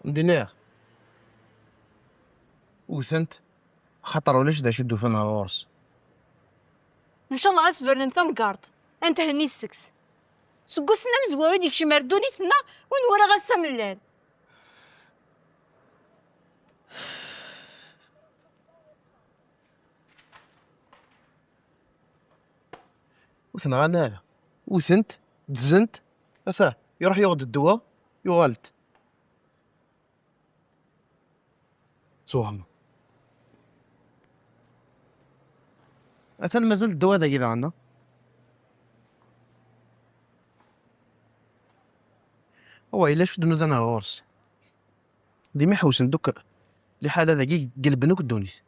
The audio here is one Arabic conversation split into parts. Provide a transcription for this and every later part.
مديناه وثنت خطر ولاش دا شدو فينا الورس. ان شاء الله اسفر انت مقارط انت هني السكس سقسنا مزوارو ديك شي مردوني ثنا ونورا غاسا من الليل. وثنا غناله وثنت تزنت اثاه يروح ياخد الدواء يغالط سوهم اثن مازال الدواء ذا كذا عندنا هو الا شدو ذنا الغرس ديما يحوسن دوك لحالة ذاكي قلبنوك الدونيس.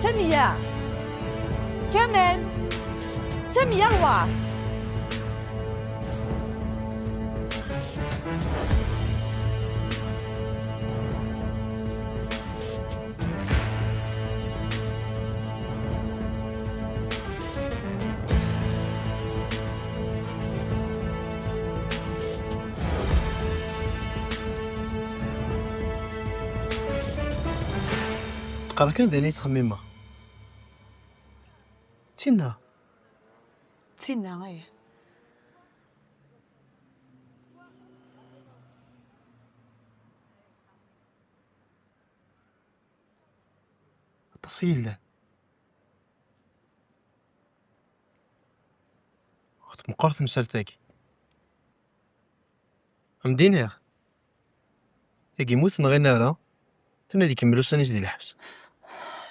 سامية كمان سامية روح. قرا كان ذاني تخميمه تينا تينا تصيل مقارث مسالتاكي مدينة يا ياكي موت نغينا راه تنادي كملو سانيس ديال الحبس.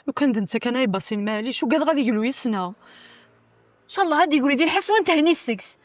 لو كان دنت كان باصين ماليش وقاد غادي يقولوا يسنا ان شاء الله هادي يقولي ديال الحبس وانت هني السكس